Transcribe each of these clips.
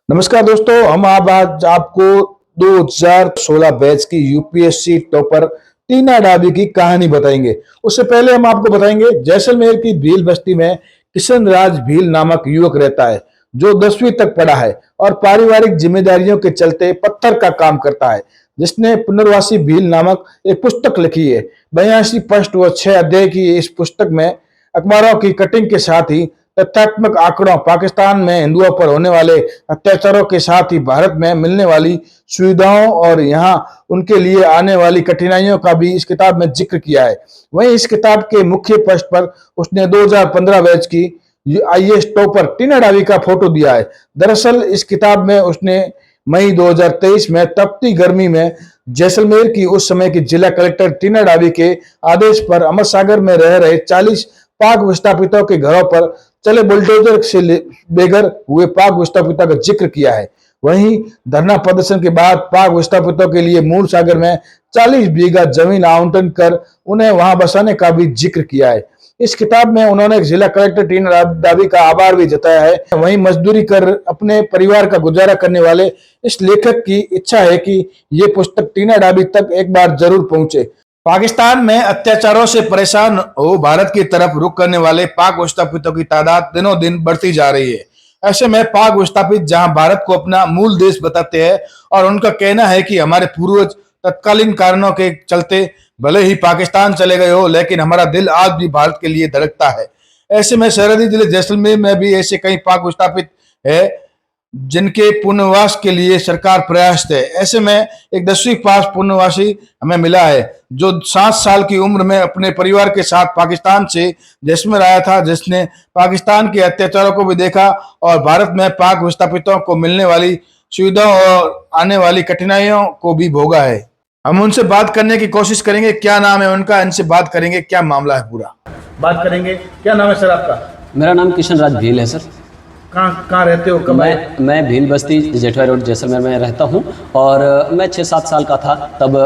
नमस्कार दोस्तों, हम आज आपको 2016 बैच की यूपीएससी टॉपर टीना डाबी की कहानी बताएंगे। उससे पहले हम आपको बताएंगे जैसलमेर की भील बस्ती में किशन राज भील नामक युवक रहता है जो 10वीं तक पढ़ा है और पारिवारिक जिम्मेदारियों के चलते पत्थर का काम करता है। जिसने पुनर्वासी भील नामक एक पुस्तक लिखी है। 82 पृष्ठ व 6 अध्याय की इस पुस्तक में अखबारों की कटिंग के साथ ही तथ्यात्मक आंकड़ों, पाकिस्तान में हिंदुओं पर होने वाले अत्याचारों के साथ ही भारत में मिलने वाली सुविधाओं और यहाँ उनके लिए आने वाली कठिनाइयों का भी इस किताब में जिक्र किया है। वहीं इस किताब के मुख्य पृष्ठ पर उसने 2015 बैच की आईएएस टॉपर टीना डाबी का फोटो दिया है। दरअसल इस किताब में उसने मई 2023 में तपती गर्मी में जैसलमेर की उस समय की जिला कलेक्टर टीना डाबी के आदेश पर अमर सागर में रह रहे 40 पाक विस्थापितों के घरों पर चले बुलडोजर से बेघर हुए पाक विस्थापितों का जिक्र किया है। वहीं धरना प्रदर्शन के बाद पाक विस्थापितों के लिए मूल सागर में 40 बीघा जमीन आवंटन कर उन्हें वहां बसाने का भी जिक्र किया है। इस किताब में उन्होंने जिला कलेक्टर टीना डाबी का आभार भी जताया है। वहीं मजदूरी कर अपने परिवार का गुजारा करने वाले इस लेखक की इच्छा है कि ये पुस्तक टीना डाबी तक एक बार जरूर पहुंचे। पाकिस्तान में अत्याचारों से परेशान हो भारत की तरफ रुख करने वाले पाक विस्थापितों की तादाद दिनों दिन बढ़ती जा रही है। ऐसे में पाक विस्थापित जहां भारत को अपना मूल देश बताते हैं और उनका कहना है कि हमारे पूर्वज तत्कालीन कारणों के चलते भले ही पाकिस्तान चले गए हो, लेकिन हमारा दिल आज भी भारत के लिए धड़कता है। ऐसे में सरहदी जिले जैसलमेर में भी ऐसे कई पाक विस्थापित है जिनके पुनर्वास के लिए सरकार प्रयास है। ऐसे में एक 10वीं पास पुनर्वासी हमें मिला है जो 7 साल की उम्र में अपने परिवार के साथ पाकिस्तान से जैसलमेर आया था, जिसने पाकिस्तान के अत्याचारों को भी देखा और भारत में पाक विस्थापितों को मिलने वाली सुविधाओं और आने वाली कठिनाइयों को भी भोगा है। हम उनसे बात करने की कोशिश करेंगे। क्या नाम है उनका, इनसे बात करेंगे क्या मामला है, पूरा बात करेंगे। क्या नाम है सर आपका? मेरा नाम किशन राज भील है सर। कहाँ रहते हो? कब? मैं भील बस्ती जेठवा रोड जैसलमेर में रहता हूँ और मैं 6-7 साल का था तब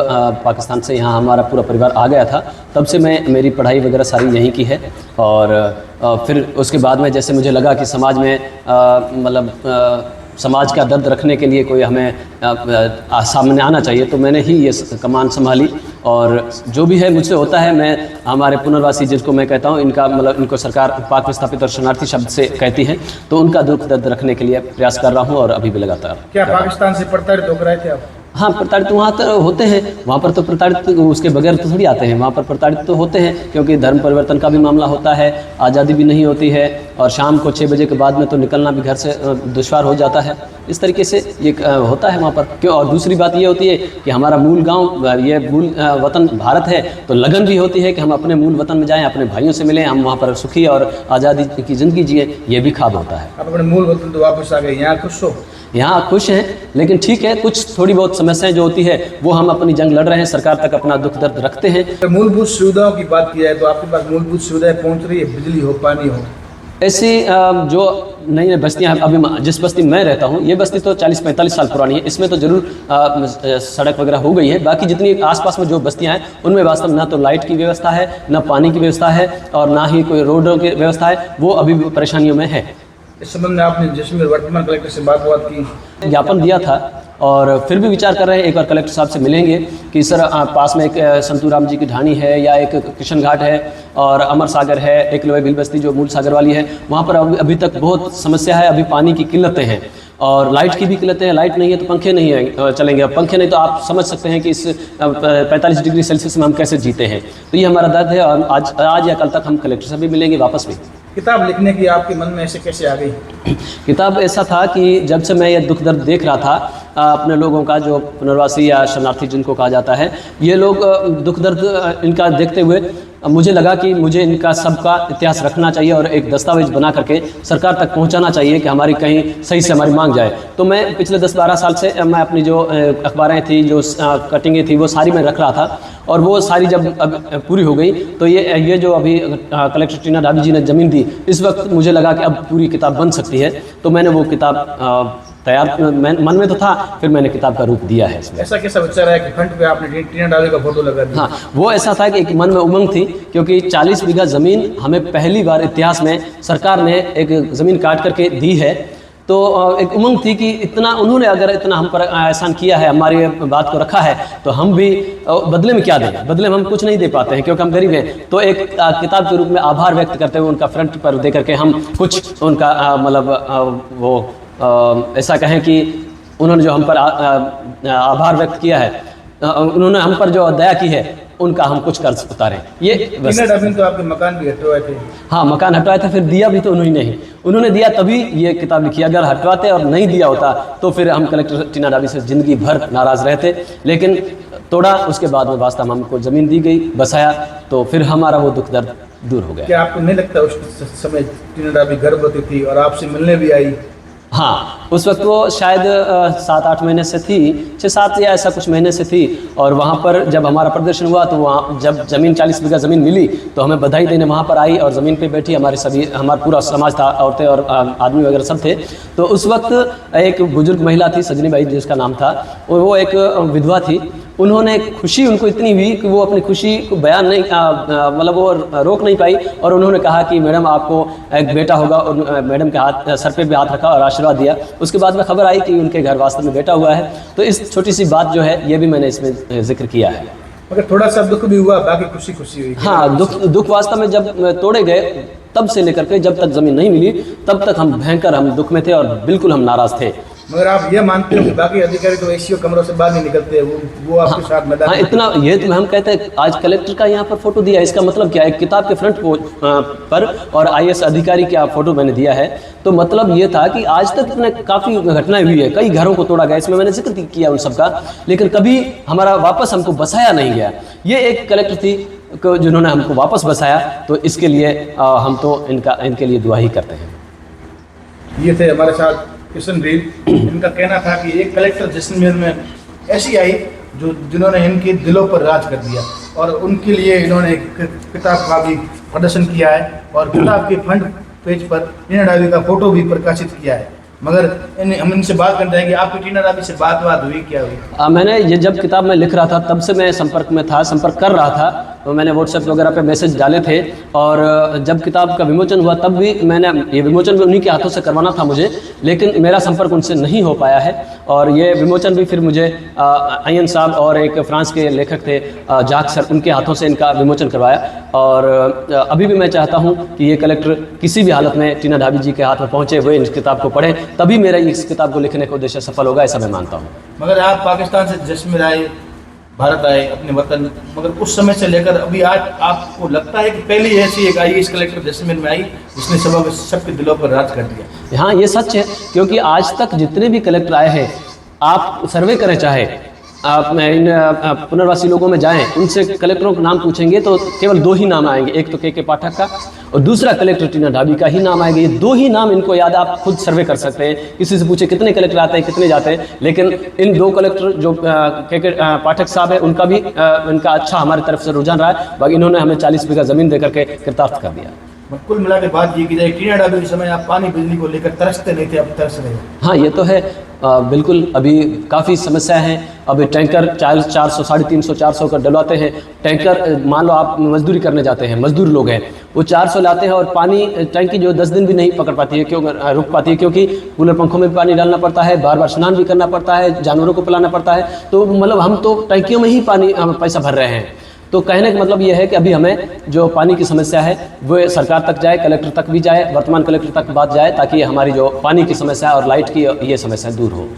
पाकिस्तान से यहाँ हमारा पूरा परिवार आ गया था। तब से मेरी पढ़ाई वगैरह सारी यहीं की है और फिर उसके बाद में जैसे मुझे लगा कि समाज में समाज का दर्द रखने के लिए कोई हमें सामने आना चाहिए, तो मैंने ही ये कमान संभाली और जो भी है मुझसे होता है। मैं हमारे पुनर्वासी जिसको मैं कहता हूँ, इनको सरकार पाक विस्थापित और शरणार्थी शब्द से कहती है, तो उनका दुख दर्द रखने के लिए प्रयास कर रहा हूँ और अभी भी लगातार। क्या पाकिस्तान से प्रताड़ित होकर आए थे आप? हाँ, प्रताड़ित वहाँ तो होते हैं, वहाँ पर तो प्रताड़ित उसके बगैर तो थोड़ी आते हैं। वहाँ पर प्रताड़ित तो होते हैं क्योंकि धर्म परिवर्तन का भी मामला होता है, आज़ादी भी नहीं होती है और शाम को 6 बजे के बाद में तो निकलना भी घर से दुश्वार हो जाता है। इस तरीके से ये होता है वहाँ पर। क्यों? और दूसरी बात ये होती है कि हमारा मूल गाँव, ये मूल वतन भारत है, तो लगन भी होती है कि हम अपने मूल वतन में जाएँ, अपने भाइयों से मिलें, हम वहाँ पर सुखी और आज़ादी की ज़िंदगी जिए, ये भी ख्वाब होता है। आप अपने मूल वतन तो वापस आ गए, यहाँ खुश हो? यहाँ खुश हैं, लेकिन ठीक है, कुछ थोड़ी बहुत समस्याएं जो होती है वो हम अपनी जंग लड़ रहे हैं, सरकार तक अपना दुख दर्द रखते हैं। मूलभूत सुविधाओं की बात की जाए तो आपके पास मूलभूत सुविधाएं पहुंच रही है? बिजली हो, पानी हो? ऐसी जो नई बस्तियाँ, अभी जिस बस्ती में मैं रहता हूँ, ये बस्ती तो 40-45 साल पुरानी है, इसमें तो जरूर सड़क वगैरह हो गई है। बाकी जितनी आसपास में जो बस्तियाँ हैं उनमें वास्तव में ना तो लाइट की व्यवस्था है, ना पानी की व्यवस्था है और ना ही कोई रोडों की व्यवस्था है, वो अभी भी परेशानियों में है। इस संबंध में आपने जैसलमेर वर्तमान कलेक्टर से बात की? ज्ञापन दिया था और फिर भी विचार कर रहे हैं, एक बार कलेक्टर साहब से मिलेंगे कि सर पास में एक संतू राम जी की ढाणी है या एक किशन घाट है और अमर सागर है, एक लोहे भील बस्ती जो मूल सागर वाली है, वहाँ पर अभी तक बहुत समस्या है। अभी पानी की किल्लतें हैं और लाइट की भी किल्लतें हैं। लाइट नहीं है तो पंखे नहीं है चलेंगे, अब पंखे नहीं तो आप समझ सकते हैं कि इस 45 डिग्री सेल्सियस में हम कैसे जीते हैं। तो ये हमारा दर्द है और आज या कल तक हम कलेक्टर से भी मिलेंगे वापस भी। किताब लिखने की आपके मन में ऐसे कैसे आ गई? किताब ऐसा था कि जब से मैं ये दुख दर्द देख रहा था अपने लोगों का, जो पुनर्वासी या शरणार्थी जिनको कहा जाता है, ये लोग दुख दर्द इनका देखते हुए मुझे लगा कि मुझे इनका सबका इतिहास रखना चाहिए और एक दस्तावेज बना करके सरकार तक पहुंचाना चाहिए कि हमारी कहीं सही से हमारी मांग जाए। तो मैं पिछले 10-12 साल से मैं अपनी जो अखबारें थी, जो कटिंगें थी, वो सारी मैं रख रहा था और वो सारी जब अब पूरी हो गई तो ये जो अभी कलेक्टर टीना डाबी जी ने ज़मीन दी, इस वक्त मुझे लगा कि अब पूरी किताब बन सकती है, तो मैंने वो किताब तैयार मन में तो था, फिर मैंने किताब का रूप दिया है इसमें। ऐसा कैसा विचार है कि फ्रंट पे आपने टीना डाबी का फोटो लगा दिया? हाँ, वो ऐसा था कि एक मन में उमंग थी क्योंकि 40 बीघा ज़मीन हमें पहली बार इतिहास में सरकार ने एक ज़मीन काट करके दी है तो एक उमंग थी कि इतना उन्होंने अगर इतना हम पर एहसान किया है, हमारी बात को रखा है, तो हम भी बदले में क्या दें? बदले में हम कुछ नहीं दे पाते हैं क्योंकि हम गरीब हैं। तो एक किताब के रूप में आभार व्यक्त करते हुए उनका फ्रंट पर दे करके हम कुछ उनका मतलब वो ऐसा कहें कि उन्होंने जो हम पर आभार व्यक्त किया है, उन्होंने हम पर जो दया की है, उनका हम कुछ कर्ज उतारें। ये टीना डाबी तो आपके मकान भी हटवाए थे। हाँ, मकान हटवाए थे, फिर दिया भी तो उन्होंने दिया, तभी ये किताब लिखी। अगर हटवाते और नहीं दिया होता तो फिर हम कलेक्टर टीना डाबी से ज़िंदगी भर नाराज़ रहते। लेकिन तोड़ा, उसके बाद में वास्तव में हमको ज़मीन दी गई, बसाया, तो फिर हमारा वो दुख दर्द दूर हो गया। क्या आपको नहीं लगता उस समय टीना डाबी गर्भवती थी और आपसे मिलने भी आई? हाँ, उस वक्त वो शायद 7-8 महीने से थी, 6-7 या ऐसा कुछ महीने से थी। और वहाँ पर जब हमारा प्रदर्शन हुआ तो वहाँ जब ज़मीन 40 बीघा ज़मीन मिली तो हमें बधाई देने वहाँ पर आई और ज़मीन पे बैठी। हमारा पूरा समाज था, औरतें और आदमी वगैरह सब थे। तो उस वक्त एक बुजुर्ग महिला थी, सजनी बाई जिसका नाम था, और वो एक विधवा थी। उन्होंने खुशी उनको इतनी हुई कि वो अपनी खुशी को बयान नहीं मतलब वो रोक नहीं पाई, और उन्होंने कहा कि मैडम आपको एक बेटा होगा, और मैडम के हाथ सर पे भी हाथ रखा और आशीर्वाद दिया। उसके बाद में खबर आई कि उनके घर वास्तव में बेटा हुआ है। तो इस छोटी सी बात जो है ये भी मैंने इसमें जिक्र किया है। मगर थोड़ा सा दुख भी हुआ, बाकी खुशी खुशी हुई। हाँ, दुख वास्तव में जब तोड़े गए तब से लेकर के जब तक ज़मीन नहीं मिली तब तक हम भयंकर हम दुख में थे और बिल्कुल हम नाराज़ थे। मगर आप ये मानते हो कि बाकी अधिकारी तो एसीओ कमरों से बाहर नहीं निकलते, वो आपके साथ मैदान? हाँ, इतना ये तो हम कहते हैं। आज कलेक्टर का यहाँ पर फोटो दिया, इसका मतलब क्या है? एक किताब के फ्रंट पर और आईएएस अधिकारी का फोटो मैंने दिया है, तो मतलब ये था कि आज तक इतने काफ़ी घटनाएं हुई है, कई घरों को तोड़ा गया, इसमें मैंने जिक्र किया उन सबका, लेकिन कभी हमारा वापस हमको बसाया नहीं गया। ये एक कलेक्टर थी जिन्होंने हमको वापस बसाया, तो इसके लिए हम तो इनके लिए दुआ ही करते हैं। ये थे हमारे साथ किशन भील। इनका कहना था कि एक कलेक्टर जैसलमेर में ऐसी आई जिन्होंने इनके दिलों पर राज कर दिया, और उनके लिए इन्होंने किताब का भी प्रदर्शन किया है और किताब के फ्रंट पेज पर टीना डाबी का फोटो भी प्रकाशित किया है। मगर हम इनसे बात करते हैं कि आपकी टीना डाबी से बात हुई क्या हुई? मैंने ये जब किताब में लिख रहा था तब से मैं संपर्क कर रहा था, तो मैंने व्हाट्सएप वगैरह पे मैसेज डाले थे। और जब किताब का विमोचन हुआ तब भी मैंने ये विमोचन भी उन्हीं के हाथों से करवाना था मुझे, लेकिन मेरा संपर्क उनसे नहीं हो पाया है। और ये विमोचन भी फिर मुझे अयन साहब और एक फ्रांस के लेखक थे जाक सर, उनके हाथों से इनका विमोचन करवाया। और अभी भी मैं चाहता हूँ कि ये कलेक्टर किसी भी हालत में टीना डाबी जी के हाथ में पहुँचे हुए इस किताब को पढ़ें, तभी मेरा इस किताब को लिखने का उद्देश्य सफल होगा, ऐसा मैं मानता हूँ। मगर आप पाकिस्तान से जैसलमेर आए, भारत आए अपने वतन, मगर उस समय से लेकर अभी आज आपको लगता है कि पहली ऐसी एक आईएएस कलेक्टर जैसलमेर में आई जिसने सबके दिलों पर राज कर दिया? हाँ, ये सच है, क्योंकि आज तक जितने भी कलेक्टर आए हैं, आप सर्वे करें, चाहे आप इन पुनर्वासी लोगों में जाएं, उनसे कलेक्टरों का नाम पूछेंगे तो केवल 2 ही नाम आएंगे, एक तो के पाठक का और दूसरा कलेक्टर टीना डाबी का ही नाम आएगा। ये 2 ही नाम इनको याद, आप खुद सर्वे कर सकते हैं, किसी से पूछे कितने कलेक्टर आते हैं, कितने जाते हैं। लेकिन इन 2 कलेक्टर जो के पाठक साहब है, उनका भी इनका अच्छा हमारी तरफ से रुझान रहा है। बाकी इन्होंने हमें 40 बीघा ज़मीन दे करके कृतार्थ कर दिया। कुल मिला के बात ये की जाए, टीना डाबी के समय आप पानी बिजली को लेकर तरसते नहीं थे, अब तरस रहे हो? हाँ, ये तो है, बिल्कुल। अभी काफ़ी समस्या है। अभी टैंकर 400, 350, 400 का डलवाते हैं टैंकर। मान लो आप मजदूरी करने जाते हैं, मजदूर लोग हैं, वो 400 लाते हैं और पानी टैंकी जो 10 दिन भी नहीं पकड़ पाती है, क्यों रुक पाती है? क्योंकि कूलर पंखों में भी पानी डालना पड़ता है, बार बार स्नान भी करना पड़ता है, जानवरों को पिलाना पड़ता है। तो मतलब हम तो टैंकियों में ही पानी पैसा भर रहे हैं। तो कहने का मतलब ये है कि अभी हमें जो पानी की समस्या है वो सरकार तक जाए, कलेक्टर तक भी जाए, वर्तमान कलेक्टर तक बात जाए, ताकि हमारी जो पानी की समस्या और लाइट की ये समस्या दूर हो।